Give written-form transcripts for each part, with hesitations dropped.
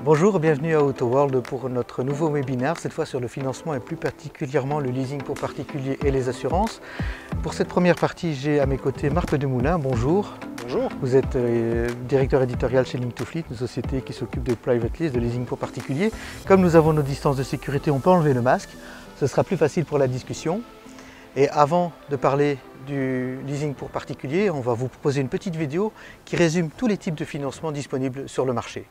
Bonjour, bienvenue à AutoWorld pour notre nouveau webinaire, cette fois sur le financement et plus particulièrement le leasing pour particuliers et les assurances. Pour cette première partie, j'ai à mes côtés Marc Demoulin, bonjour. Bonjour. Vous êtes directeur éditorial chez Link2Fleet, une société qui s'occupe de private lease, de leasing pour particuliers. Comme nous avons nos distances de sécurité, on peut enlever le masque, ce sera plus facile pour la discussion. Et avant de parler du leasing pour particuliers, on va vous proposer une petite vidéo qui résume tous les types de financement disponibles sur le marché.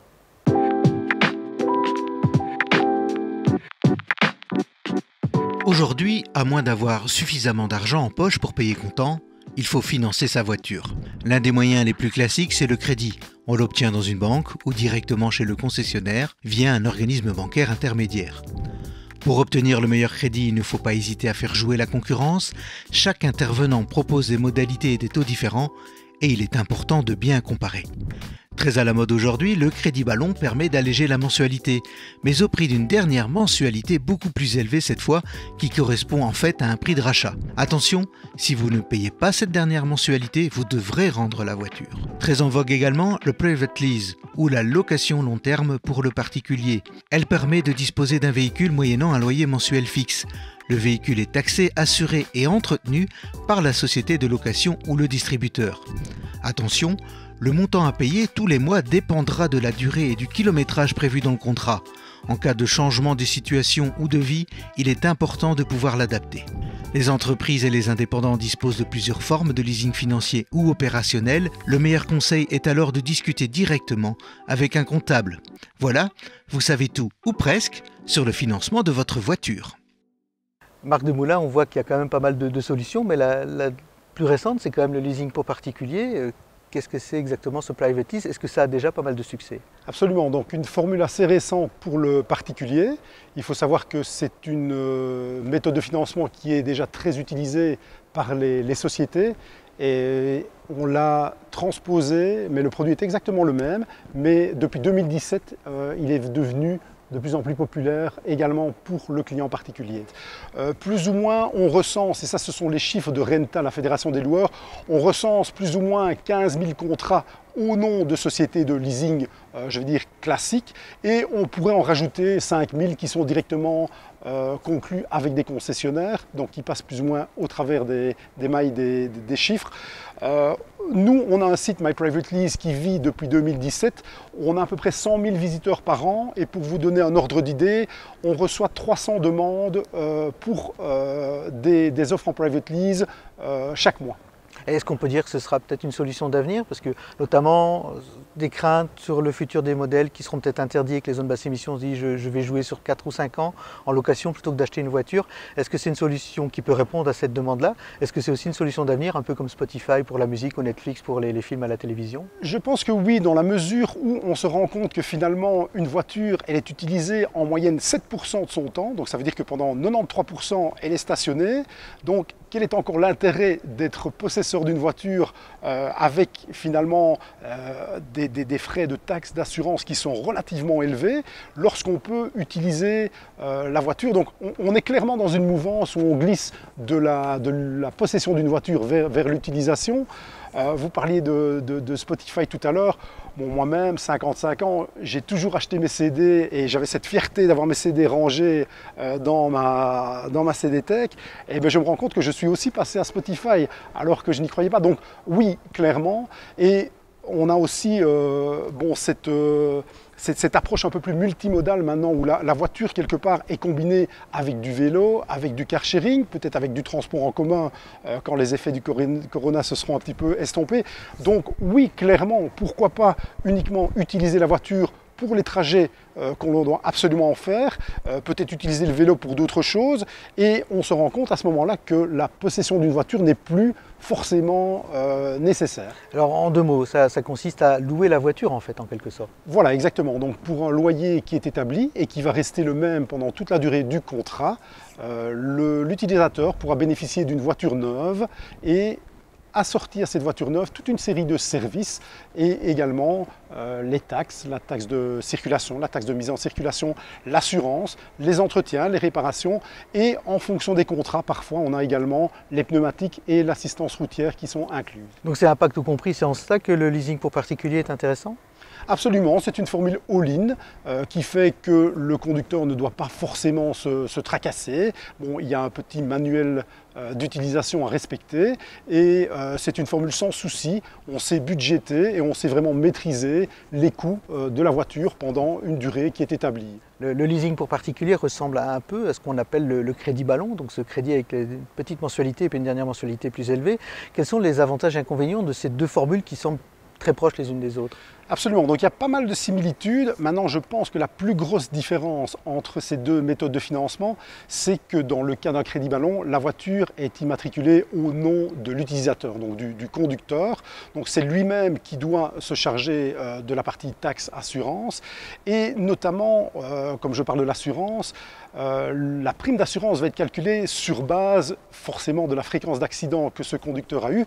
Aujourd'hui, à moins d'avoir suffisamment d'argent en poche pour payer comptant, il faut financer sa voiture. L'un des moyens les plus classiques, c'est le crédit. On l'obtient dans une banque ou directement chez le concessionnaire via un organisme bancaire intermédiaire. Pour obtenir le meilleur crédit, il ne faut pas hésiter à faire jouer la concurrence. Chaque intervenant propose des modalités et des taux différents et il est important de bien comparer. Très à la mode aujourd'hui, le crédit ballon permet d'alléger la mensualité, mais au prix d'une dernière mensualité beaucoup plus élevée cette fois, qui correspond en fait à un prix de rachat. Attention, si vous ne payez pas cette dernière mensualité, vous devrez rendre la voiture. Très en vogue également, le private lease, ou la location long terme pour le particulier. Elle permet de disposer d'un véhicule moyennant un loyer mensuel fixe. Le véhicule est taxé, assuré et entretenu par la société de location ou le distributeur. Attention, le montant à payer tous les mois dépendra de la durée et du kilométrage prévu dans le contrat. En cas de changement de situation ou de vie, il est important de pouvoir l'adapter. Les entreprises et les indépendants disposent de plusieurs formes de leasing financier ou opérationnel. Le meilleur conseil est alors de discuter directement avec un comptable. Voilà, vous savez tout, ou presque, sur le financement de votre voiture. Marc Demoulin, on voit qu'il y a quand même pas mal de solutions, mais la plus récente, c'est quand même le leasing pour particuliers. Qu'est-ce que c'est exactement ce private lease? Est-ce que ça a déjà pas mal de succès? Absolument, donc une formule assez récente pour le particulier. Il faut savoir que c'est une méthode de financement qui est déjà très utilisée par les sociétés et on l'a transposé, mais le produit est exactement le même. Mais depuis 2017, il est devenu de plus en plus populaire également pour le client particulier. Plus ou moins, on recense, et ça ce sont les chiffres de Renta, la Fédération des loueurs, on recense plus ou moins 15 000 contrats au nom de sociétés de leasing, je veux dire classiques, et on pourrait en rajouter 5 000 qui sont directement conclus avec des concessionnaires, donc qui passent plus ou moins au travers des mailles des chiffres. Nous, on a un site My Private Lease qui vit depuis 2017. On a à peu près 100 000 visiteurs par an. Et pour vous donner un ordre d'idée, on reçoit 300 demandes pour des offres en Private Lease chaque mois. Est-ce qu'on peut dire que ce sera peut-être une solution d'avenir? Parce que notamment des craintes sur le futur des modèles qui seront peut-être interdits avec les zones basse émission, on se dit je vais jouer sur 4 ou 5 ans en location plutôt que d'acheter une voiture. Est-ce que c'est une solution qui peut répondre à cette demande-là? Est-ce que c'est aussi une solution d'avenir, un peu comme Spotify pour la musique ou Netflix pour les films à la télévision? Je pense que oui, dans la mesure où on se rend compte que finalement une voiture elle est utilisée en moyenne 7% de son temps, donc ça veut dire que pendant 93% elle est stationnée. Donc quel est encore l'intérêt d'être possesseur d'une voiture avec finalement des frais de taxes d'assurance qui sont relativement élevés lorsqu'on peut utiliser la voiture? Donc on est clairement dans une mouvance où on glisse de la possession d'une voiture vers l'utilisation. Vous parliez de Spotify tout à l'heure. Bon, moi-même, 55 ans, j'ai toujours acheté mes CD et j'avais cette fierté d'avoir mes CD rangés dans ma CD-Tech. Et bien, je me rends compte que je suis aussi passé à Spotify alors que je n'y croyais pas. Donc oui, clairement. Et on a aussi cette approche un peu plus multimodale maintenant où la voiture quelque part est combinée avec du vélo, avec du car sharing, peut-être avec du transport en commun quand les effets du corona se seront un petit peu estompés. Donc oui, clairement, pourquoi pas uniquement utiliser la voiture pour les trajets qu'on doit absolument en faire, peut-être utiliser le vélo pour d'autres choses, et on se rend compte à ce moment-là que la possession d'une voiture n'est plus forcément nécessaire. Alors en deux mots, ça consiste à louer la voiture en fait, en quelque sorte. Voilà, exactement. Donc pour un loyer qui est établi et qui va rester le même pendant toute la durée du contrat, l'utilisateur pourra bénéficier d'une voiture neuve et assortir à cette voiture neuve toute une série de services et également les taxes, la taxe de circulation, la taxe de mise en circulation, l'assurance, les entretiens, les réparations et en fonction des contrats, parfois on a également les pneumatiques et l'assistance routière qui sont incluses. Donc c'est un pack tout compris, c'est en cela que le leasing pour particulier est intéressant? Absolument, c'est une formule all-in qui fait que le conducteur ne doit pas forcément se tracasser. Bon, il y a un petit manuel d'utilisation à respecter et c'est une formule sans souci. On sait budgéter et on sait vraiment maîtriser les coûts de la voiture pendant une durée qui est établie. Le leasing pour particulier ressemble un peu à ce qu'on appelle le crédit ballon, donc ce crédit avec les petites mensualités et puis une dernière mensualité plus élevée. Quels sont les avantages et inconvénients de ces deux formules qui semblent très proches les unes des autres? Absolument, donc il y a pas mal de similitudes. Maintenant, je pense que la plus grosse différence entre ces deux méthodes de financement, c'est que dans le cas d'un crédit ballon, la voiture est immatriculée au nom de l'utilisateur, donc du conducteur. Donc c'est lui-même qui doit se charger de la partie taxe assurance. Et notamment, comme je parle de l'assurance, la prime d'assurance va être calculée sur base forcément de la fréquence d'accident que ce conducteur a eu.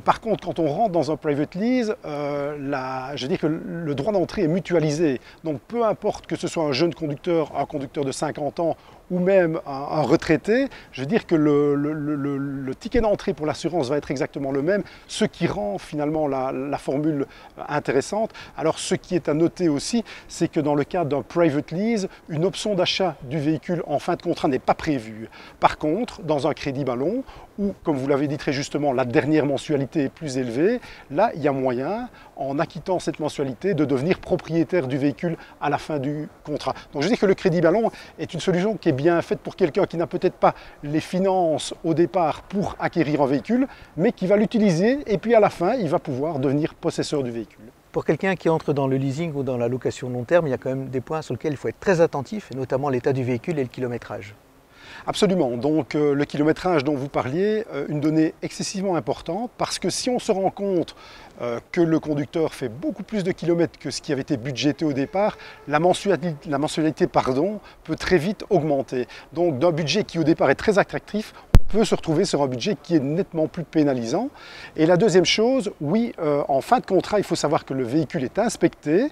Par contre, quand on rentre dans un private lease, je veux dire que le droit d'entrée est mutualisé. Donc peu importe que ce soit un jeune conducteur, un conducteur de 50 ans ou même un retraité, je veux dire que le ticket d'entrée pour l'assurance va être exactement le même, ce qui rend finalement la formule intéressante. Alors ce qui est à noter aussi, c'est que dans le cadre d'un private lease, une option d'achat du véhicule en fin de contrat n'est pas prévue. Par contre, dans un crédit ballon, où, comme vous l'avez dit très justement, la dernière mensualité est plus élevée, là, il y a moyen, en acquittant cette mensualité, de devenir propriétaire du véhicule à la fin du contrat. Donc je dis que le crédit ballon est une solution qui est bien faite pour quelqu'un qui n'a peut-être pas les finances au départ pour acquérir un véhicule, mais qui va l'utiliser et puis à la fin, il va pouvoir devenir possesseur du véhicule. Pour quelqu'un qui entre dans le leasing ou dans la location long terme, il y a quand même des points sur lesquels il faut être très attentif, notamment l'état du véhicule et le kilométrage. Absolument, donc le kilométrage dont vous parliez, une donnée excessivement importante, parce que si on se rend compte que le conducteur fait beaucoup plus de kilomètres que ce qui avait été budgété au départ, la mensualité peut très vite augmenter. Donc d'un budget qui au départ est très attractif, on peut se retrouver sur un budget qui est nettement plus pénalisant. Et la deuxième chose, oui, en fin de contrat, il faut savoir que le véhicule est inspecté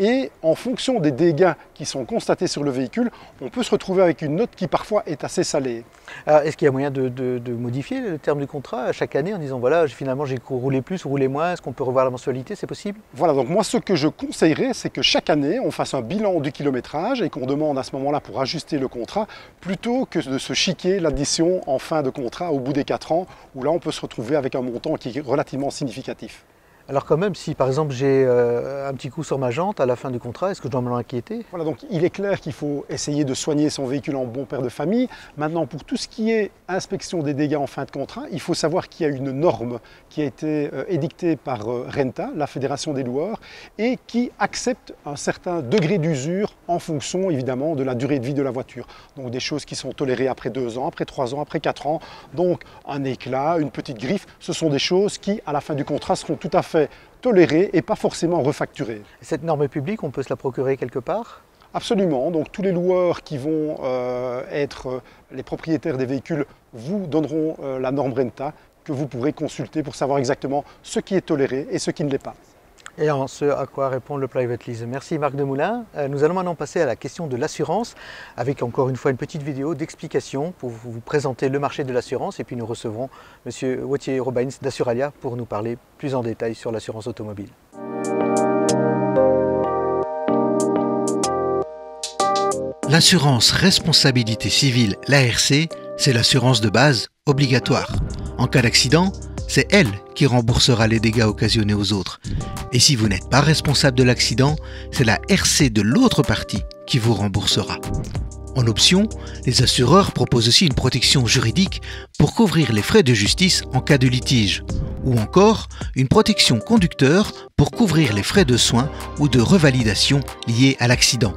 et en fonction des dégâts qui sont constatés sur le véhicule, on peut se retrouver avec une note qui parfois est assez salée. Est-ce qu'il y a moyen de modifier le terme du contrat chaque année en disant voilà, finalement j'ai roulé plus ou roulé moins, est-ce qu'on peut revoir la mensualité, c'est possible? Voilà, donc moi ce que je conseillerais, c'est que chaque année on fasse un bilan du kilométrage et qu'on demande à ce moment-là pour ajuster le contrat, plutôt que de se chiquer l'addition en fin de contrat au bout des 4 ans, où là on peut se retrouver avec un montant qui est relativement significatif. Alors quand même, si par exemple j'ai un petit coup sur ma jante à la fin du contrat, est-ce que je dois m'en inquiéter? Voilà, donc il est clair qu'il faut essayer de soigner son véhicule en bon père de famille. Maintenant, pour tout ce qui est inspection des dégâts en fin de contrat, il faut savoir qu'il y a une norme qui a été édictée par Renta, la Fédération des loueurs, et qui accepte un certain degré d'usure en fonction évidemment de la durée de vie de la voiture. Donc des choses qui sont tolérées après 2 ans, après 3 ans, après 4 ans. Donc un éclat, une petite griffe, ce sont des choses qui à la fin du contrat seront tout à fait tolérée et pas forcément refacturée. Cette norme publique, on peut se la procurer quelque part? Absolument, donc tous les loueurs qui vont être les propriétaires des véhicules vous donneront la norme Renta que vous pourrez consulter pour savoir exactement ce qui est toléré et ce qui ne l'est pas. Et en ce à quoi répond le private lease. Merci Marc Demoulin. Nous allons maintenant passer à la question de l'assurance avec encore une fois une petite vidéo d'explication pour vous présenter le marché de l'assurance et puis nous recevrons M. Wauthier Robains d'Assuralia pour nous parler plus en détail sur l'assurance automobile. L'assurance responsabilité civile, l'ARC, c'est l'assurance de base obligatoire. En cas d'accident, c'est elle qui remboursera les dégâts occasionnés aux autres. Et si vous n'êtes pas responsable de l'accident, c'est la RC de l'autre partie qui vous remboursera. En option, les assureurs proposent aussi une protection juridique pour couvrir les frais de justice en cas de litige, ou encore une protection conducteur pour couvrir les frais de soins ou de revalidation liés à l'accident.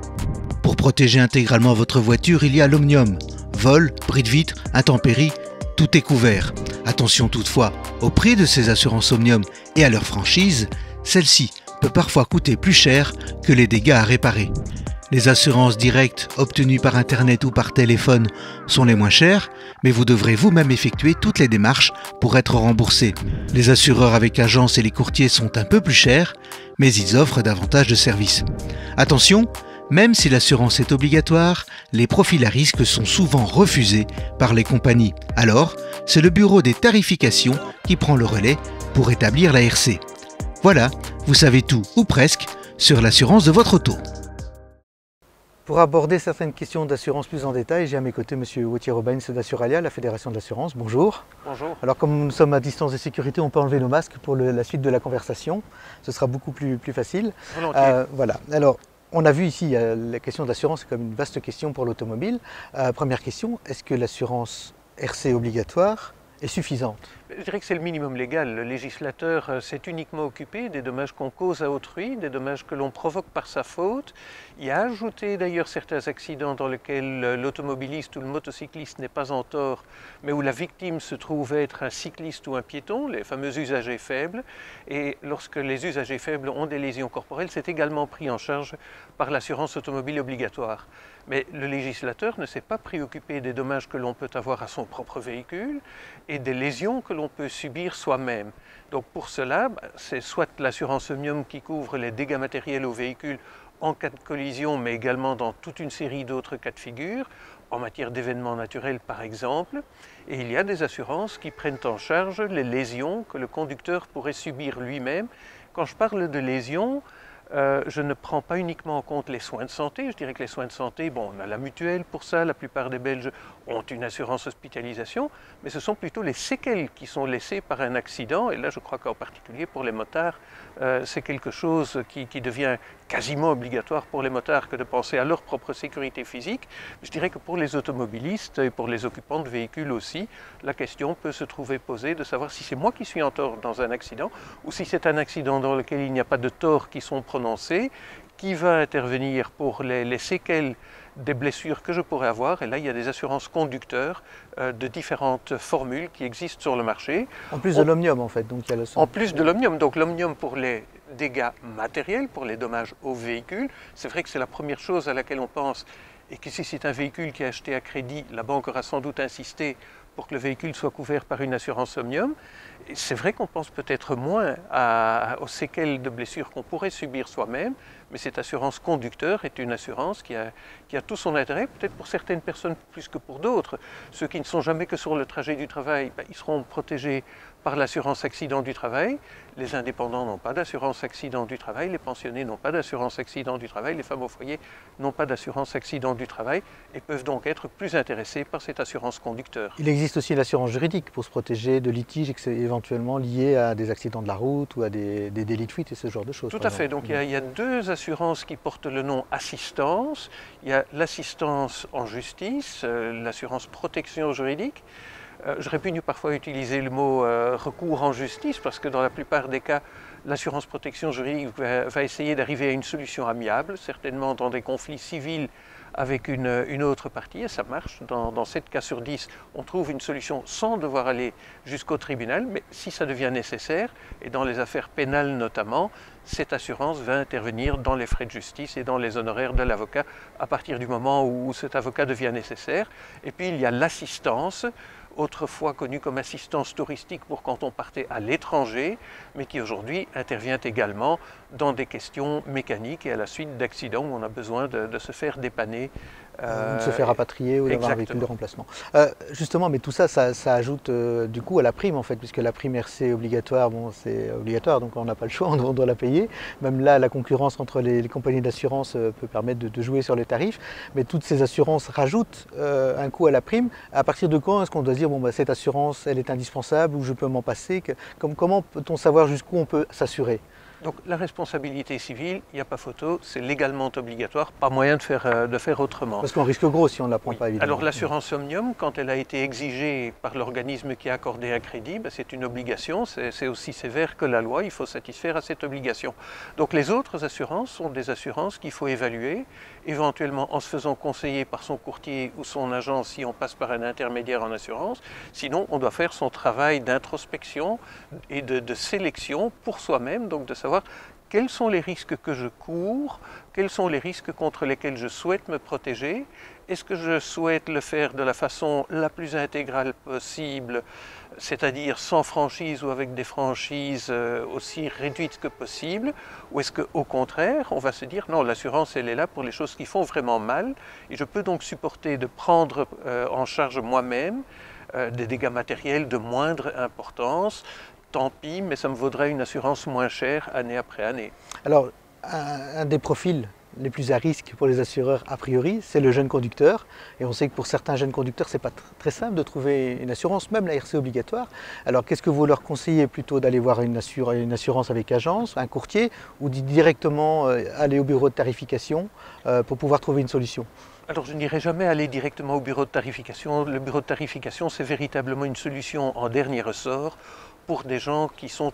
Pour protéger intégralement votre voiture, il y a l'Omnium. Vol, bris de vitre, intempéries, tout est couvert. Attention toutefois au prix de ces assurances Omnium et à leur franchise, celle-ci peut parfois coûter plus cher que les dégâts à réparer. Les assurances directes obtenues par Internet ou par téléphone sont les moins chères, mais vous devrez vous-même effectuer toutes les démarches pour être remboursé. Les assureurs avec agence et les courtiers sont un peu plus chers, mais ils offrent davantage de services. Attention, même si l'assurance est obligatoire, les profils à risque sont souvent refusés par les compagnies. Alors, c'est le bureau des tarifications qui prend le relais pour établir la RC. Voilà, vous savez tout, ou presque, sur l'assurance de votre auto. Pour aborder certaines questions d'assurance plus en détail, j'ai à mes côtés M. Wautier Robins d'Assuralia, la Fédération de l'assurance. Bonjour. Bonjour. Alors comme nous sommes à distance de sécurité, on peut enlever nos masques pour la suite de la conversation. Ce sera beaucoup plus facile. Voilà. Alors, on a vu ici la question de l'assurance, c'est comme une vaste question pour l'automobile. Première question, est-ce que l'assurance RC obligatoire est suffisante? Je dirais que c'est le minimum légal. Le législateur s'est uniquement occupé des dommages qu'on cause à autrui, des dommages que l'on provoque par sa faute. Il a ajouté d'ailleurs certains accidents dans lesquels l'automobiliste ou le motocycliste n'est pas en tort, mais où la victime se trouve être un cycliste ou un piéton, les fameux usagers faibles. Et lorsque les usagers faibles ont des lésions corporelles, c'est également pris en charge par l'assurance automobile obligatoire. Mais le législateur ne s'est pas préoccupé des dommages que l'on peut avoir à son propre véhicule et des lésions que l'on peut subir soi-même. Donc pour cela, c'est soit l'assurance Omnium qui couvre les dégâts matériels au véhicule en cas de collision, mais également dans toute une série d'autres cas de figure, en matière d'événements naturels par exemple. Et il y a des assurances qui prennent en charge les lésions que le conducteur pourrait subir lui-même. Quand je parle de lésions, je ne prends pas uniquement en compte les soins de santé. Je dirais que les soins de santé, bon, on a la mutuelle pour ça, la plupart des Belges ont une assurance hospitalisation, mais ce sont plutôt les séquelles qui sont laissées par un accident. Et là, je crois qu'en particulier pour les motards, c'est quelque chose qui devient quasiment obligatoire pour les motards que de penser à leur propre sécurité physique. Je dirais que pour les automobilistes et pour les occupants de véhicules aussi, la question peut se trouver posée de savoir si c'est moi qui suis en tort dans un accident ou si c'est un accident dans lequel il n'y a pas de tort qui sont prononcés, qui va intervenir pour les séquelles des blessures que je pourrais avoir. Et là, il y a des assurances conducteurs de différentes formules qui existent sur le marché. En plus de l'Omnium, en fait. Donc, il y a en plus de l'Omnium. Donc l'Omnium pour les dégâts matériels, pour les dommages au véhicule. C'est vrai que c'est la première chose à laquelle on pense. Et que si c'est un véhicule qui est acheté à crédit, la banque aura sans doute insisté pour que le véhicule soit couvert par une assurance Omnium. C'est vrai qu'on pense peut-être moins aux séquelles de blessures qu'on pourrait subir soi-même, mais cette assurance conducteur est une assurance qui a tout son intérêt, peut-être pour certaines personnes plus que pour d'autres. Ceux qui ne sont jamais que sur le trajet du travail, ils seront protégés par l'assurance accident du travail. Les indépendants n'ont pas d'assurance accident du travail, les pensionnés n'ont pas d'assurance accident du travail, les femmes au foyer n'ont pas d'assurance accident du travail et peuvent donc être plus intéressés par cette assurance conducteur. Il existe aussi l'assurance juridique pour se protéger de litiges éventuellement liés à des accidents de la route ou à des délits de fuite et ce genre de choses. Tout à fait. Donc il y a deux assurances qui portent le nom assistance. Il y a l'assistance en justice, l'assurance protection juridique. J'aurais pu parfois utiliser le mot recours en justice parce que dans la plupart des cas, l'assurance protection juridique va essayer d'arriver à une solution amiable, certainement dans des conflits civils avec une autre partie, et ça marche. Dans 7 cas sur 10, on trouve une solution sans devoir aller jusqu'au tribunal, mais si ça devient nécessaire, et dans les affaires pénales notamment, cette assurance va intervenir dans les frais de justice et dans les honoraires de l'avocat à partir du moment où cet avocat devient nécessaire. Et puis il y a l'assistance, autrefois connue comme assistance touristique pour quand on partait à l'étranger, mais qui aujourd'hui intervient également dans des questions mécaniques et à la suite d'accidents où on a besoin de se faire dépanner. De se faire rapatrier ou d'avoir un véhicule de remplacement. Justement, mais tout ça, ça ajoute du coup à la prime en fait, puisque la prime RC obligatoire, bon, c'est obligatoire, donc on n'a pas le choix, on doit la payer. Même là, la concurrence entre les compagnies d'assurance peut permettre de jouer sur les tarifs, mais toutes ces assurances rajoutent un coût à la prime. À partir de quand est-ce qu'on doit dire, bon, cette assurance, elle est indispensable ou je peux m'en passer? Comment peut-on savoir jusqu'où on peut s'assurer? Donc la responsabilité civile, il n'y a pas photo, c'est légalement obligatoire, pas moyen de faire autrement. Parce qu'on risque gros si on ne la prend pas évidemment. Alors l'assurance Omnium, quand elle a été exigée par l'organisme qui a accordé un crédit, c'est une obligation, c'est aussi sévère que la loi, il faut satisfaire à cette obligation. Donc les autres assurances sont des assurances qu'il faut évaluer, éventuellement en se faisant conseiller par son courtier ou son agent si on passe par un intermédiaire en assurance. Sinon, on doit faire son travail d'introspection et de sélection pour soi-même, donc de savoir quels sont les risques que je cours, quels sont les risques contre lesquels je souhaite me protéger. Est-ce que je souhaite le faire de la façon la plus intégrale possible, c'est-à-dire sans franchise ou avec des franchises aussi réduites que possible, ou est-ce qu'au contraire, on va se dire non, l'assurance elle est là pour les choses qui font vraiment mal, et je peux donc supporter de prendre en charge moi-même des dégâts matériels de moindre importance. Tant pis, mais ça me vaudrait une assurance moins chère année après année. Alors, un des profils les plus à risque pour les assureurs a priori, c'est le jeune conducteur. Et on sait que pour certains jeunes conducteurs, c'est pas très simple de trouver une assurance, même la RC obligatoire. Alors qu'est-ce que vous leur conseillez plutôt d'aller voir une assurance avec agence, un courtier, ou directement aller au bureau de tarification pour pouvoir trouver une solution? Alors je n'irai jamais aller directement au bureau de tarification. Le bureau de tarification, c'est véritablement une solution en dernier ressort pour des gens qui sont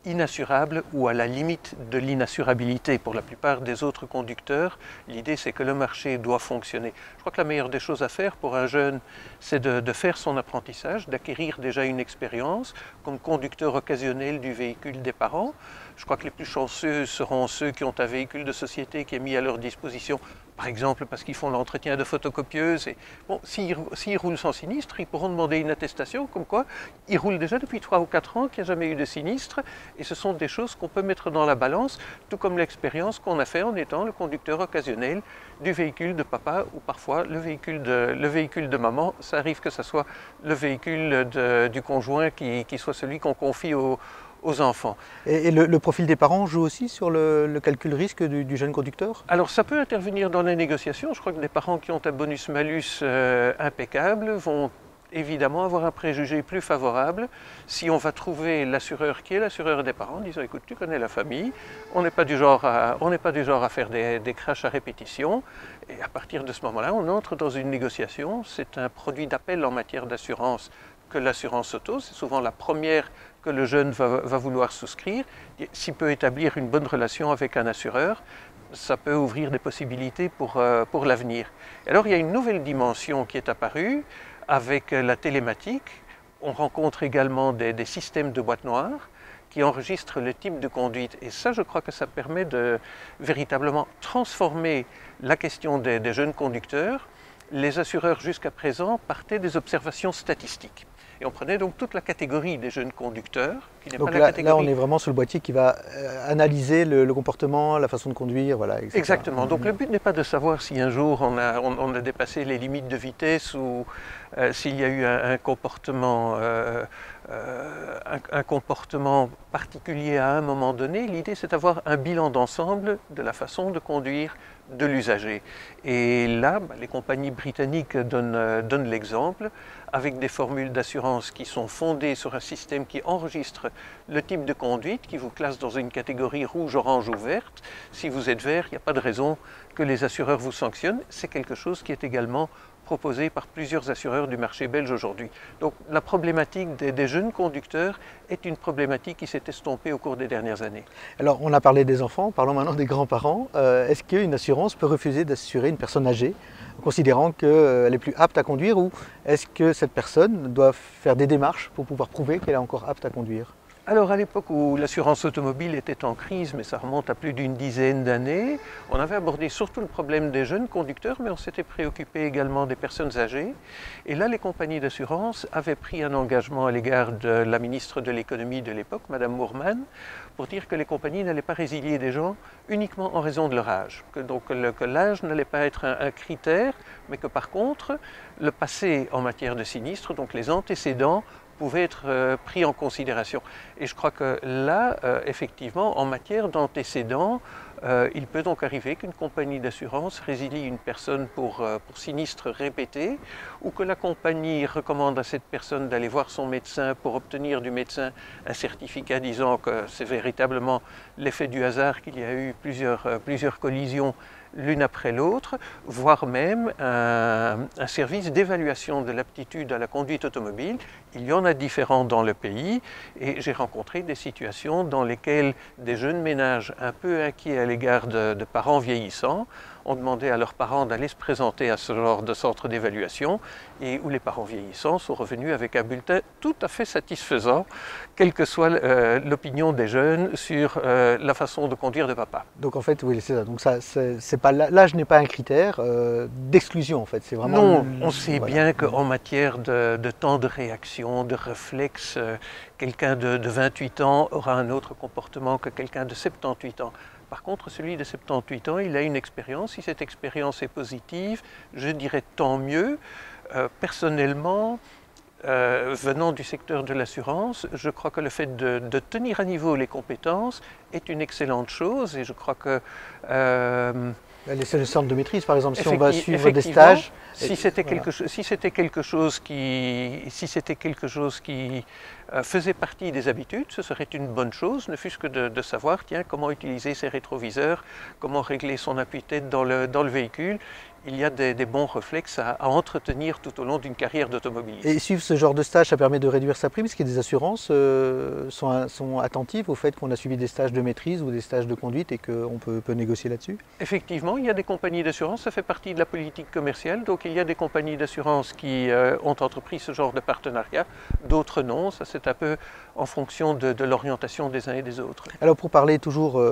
inassurables ou à la limite de l'inassurabilité. Pour la plupart des autres conducteurs, l'idée c'est que le marché doit fonctionner. Je crois que la meilleure des choses à faire pour un jeune, c'est de faire son apprentissage, d'acquérir déjà une expérience comme conducteur occasionnel du véhicule des parents. Je crois que les plus chanceux seront ceux qui ont un véhicule de société qui est mis à leur disposition, par exemple parce qu'ils font l'entretien de photocopieuse. Et bon, s'ils roulent sans sinistre, ils pourront demander une attestation comme quoi ils roulent déjà depuis 3 ou 4 ans, qu'il n'y a jamais eu de sinistre. Et ce sont des choses qu'on peut mettre dans la balance, tout comme l'expérience qu'on a fait en étant le conducteur occasionnel du véhicule de papa ou parfois le véhicule de maman. Ça arrive que ce soit le véhicule du conjoint qui soit celui qu'on confie aux enfants. Et le profil des parents joue aussi sur le calcul risque du jeune conducteur? Alors ça peut intervenir dans les négociations. Je crois que des parents qui ont un bonus-malus impeccable vont évidemment avoir un préjugé plus favorable si on va trouver l'assureur qui est l'assureur des parents, en disant écoute, tu connais la famille, on n'est pas du genre à faire des crashs à répétition, et à partir de ce moment-là, on entre dans une négociation. C'est un produit d'appel en matière d'assurance que l'assurance auto, c'est souvent la première que le jeune va vouloir souscrire. S'il peut établir une bonne relation avec un assureur, ça peut ouvrir des possibilités pour l'avenir. Alors il y a une nouvelle dimension qui est apparue avec la télématique. On rencontre également des systèmes de boîte noire qui enregistrent le type de conduite. Et ça, je crois que ça permet de véritablement transformer la question des jeunes conducteurs. Les assureurs jusqu'à présent partaient des observations statistiques. Et on prenait donc toute la catégorie des jeunes conducteurs, qui n'est pas la catégorie... Là, on est vraiment sur le boîtier qui va analyser le comportement, la façon de conduire, voilà, etc. Exactement. Donc le but n'est pas de savoir si un jour on a dépassé les limites de vitesse ou s'il y a eu un comportement particulier à un moment donné. L'idée, c'est d'avoir un bilan d'ensemble de la façon de conduire de l'usager. Et là, les compagnies britanniques donnent l'exemple, avec des formules d'assurance qui sont fondées sur un système qui enregistre le type de conduite, qui vous classe dans une catégorie rouge, orange ou verte. Si vous êtes vert, il n'y a pas de raison que les assureurs vous sanctionnent. C'est quelque chose qui est également proposé par plusieurs assureurs du marché belge aujourd'hui. Donc la problématique des jeunes conducteurs est une problématique qui s'est estompée au cours des dernières années. Alors on a parlé des enfants, parlons maintenant des grands-parents. Est-ce qu'une assurance peut refuser d'assurer une personne âgée, considérant qu'elle est plus apte à conduire, ou est-ce que cette personne doit faire des démarches pour pouvoir prouver qu'elle est encore apte à conduire? Alors à l'époque où l'assurance automobile était en crise, mais ça remonte à plus d'une dizaine d'années, on avait abordé surtout le problème des jeunes conducteurs, mais on s'était préoccupé également des personnes âgées. Et là, les compagnies d'assurance avaient pris un engagement à l'égard de la ministre de l'économie de l'époque, Madame Moorman, pour dire que les compagnies n'allaient pas résilier des gens uniquement en raison de leur âge. Que l'âge n'allait pas être un critère, mais que par contre, le passé en matière de sinistre, donc les antécédents, pouvaient être pris en considération. Et je crois que là, effectivement, en matière d'antécédents, il peut donc arriver qu'une compagnie d'assurance résilie une personne pour sinistre répété, ou que la compagnie recommande à cette personne d'aller voir son médecin pour obtenir du médecin un certificat disant que c'est véritablement l'effet du hasard, qu'il y a eu plusieurs collisions l'une après l'autre, voire même un service d'évaluation de l'aptitude à la conduite automobile. Il y en a différents dans le pays, et j'ai rencontré des situations dans lesquelles des jeunes ménages un peu inquiets à l'égard de parents vieillissants ont demandé à leurs parents d'aller se présenter à ce genre de centre d'évaluation, et où les parents vieillissants sont revenus avec un bulletin tout à fait satisfaisant, quelle que soit l'opinion des jeunes sur la façon de conduire de papa. Donc en fait, oui, c'est ça. Donc l'âge n'est pas un critère d'exclusion en fait. C'est vraiment. Non, on sait bien qu'en matière de temps de réaction, de réflexe, quelqu'un de 28 ans aura un autre comportement que quelqu'un de 78 ans. Par contre, celui de 78 ans, il a une expérience. Si cette expérience est positive, je dirais tant mieux. Personnellement, venant du secteur de l'assurance, je crois que le fait de tenir à niveau les compétences est une excellente chose et je crois que c'est le centre de maîtrise, par exemple, si on va suivre des stages. Si c'était quelque chose qui faisait partie des habitudes, ce serait une bonne chose, ne fût-ce que de savoir, tiens, comment utiliser ses rétroviseurs, comment régler son appui-tête dans le véhicule. Il y a des bons réflexes à entretenir tout au long d'une carrière d'automobiliste. Et suivre ce genre de stage, ça permet de réduire sa prime, parce que des assurances sont attentives au fait qu'on a suivi des stages de maîtrise ou des stages de conduite et qu'on peut négocier là-dessus? Effectivement, il y a des compagnies d'assurance, ça fait partie de la politique commerciale, donc il y a des compagnies d'assurance qui ont entrepris ce genre de partenariat, d'autres non, ça c'est un peu en fonction de l'orientation des uns et des autres. Alors pour parler toujours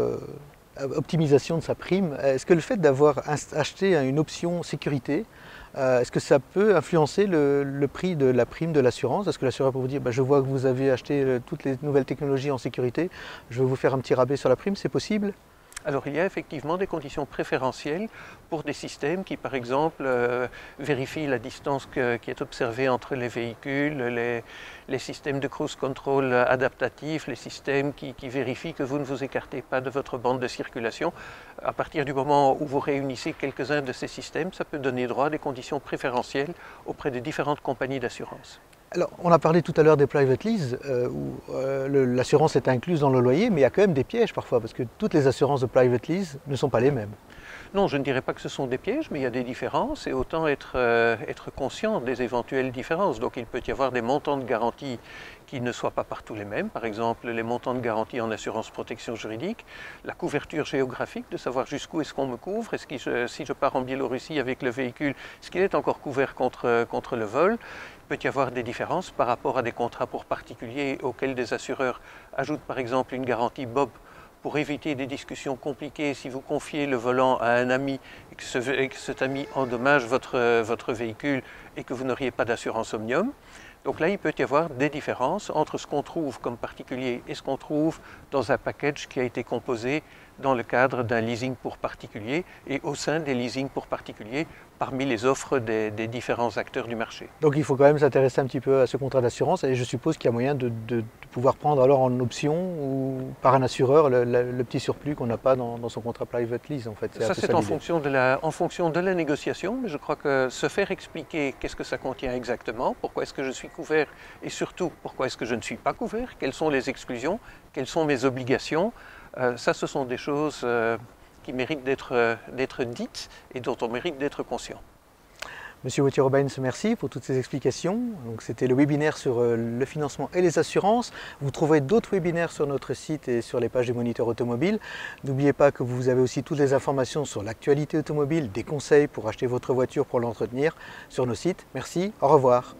optimisation de sa prime, est-ce que le fait d'avoir acheté une option sécurité, est-ce que ça peut influencer le prix de la prime de l'assurance? Est-ce que l'assureur peut vous dire, je vois que vous avez acheté toutes les nouvelles technologies en sécurité, je vais vous faire un petit rabais sur la prime, c'est possible? Alors il y a effectivement des conditions préférentielles pour des systèmes qui par exemple vérifient la distance qui est observée entre les véhicules, les systèmes de cruise control adaptatifs, les systèmes qui vérifient que vous ne vous écartez pas de votre bande de circulation. À partir du moment où vous réunissez quelques-uns de ces systèmes, ça peut donner droit à des conditions préférentielles auprès de différentes compagnies d'assurance. Alors, on a parlé tout à l'heure des private lease, où l'assurance est incluse dans le loyer, mais il y a quand même des pièges parfois, parce que toutes les assurances de private lease ne sont pas les mêmes. Non, je ne dirais pas que ce sont des pièges, mais il y a des différences et autant être conscient des éventuelles différences. Donc il peut y avoir des montants de garantie qui ne soient pas partout les mêmes. Par exemple, les montants de garantie en assurance protection juridique, la couverture géographique, de savoir jusqu'où est-ce qu'on me couvre, est-ce que si je pars en Biélorussie avec le véhicule, est-ce qu'il est encore couvert contre le vol? Il peut y avoir des différences par rapport à des contrats pour particuliers auxquels des assureurs ajoutent par exemple une garantie Bob pour éviter des discussions compliquées si vous confiez le volant à un ami et que cet ami endommage votre véhicule et que vous n'auriez pas d'assurance Omnium. Donc là, il peut y avoir des différences entre ce qu'on trouve comme particulier et ce qu'on trouve dans un package qui a été composé dans le cadre d'un leasing pour particulier et au sein des leasings pour particulier parmi les offres des différents acteurs du marché. Donc il faut quand même s'intéresser un petit peu à ce contrat d'assurance et je suppose qu'il y a moyen de pouvoir prendre alors en option ou par un assureur le petit surplus qu'on n'a pas dans son contrat private lease en fait. Ça c'est en fonction de la négociation, mais je crois que se faire expliquer qu'est-ce que ça contient exactement, pourquoi est-ce que je suis couvert et surtout pourquoi est-ce que je ne suis pas couvert, quelles sont les exclusions, quelles sont mes obligations, ça ce sont des choses qui méritent d'être dites et dont on mérite d'être conscient. Monsieur Wauthier-Robbins, merci pour toutes ces explications. C'était le webinaire sur le financement et les assurances. Vous trouverez d'autres webinaires sur notre site et sur les pages du Moniteur Automobile. N'oubliez pas que vous avez aussi toutes les informations sur l'actualité automobile, des conseils pour acheter votre voiture, pour l'entretenir sur nos sites. Merci, au revoir.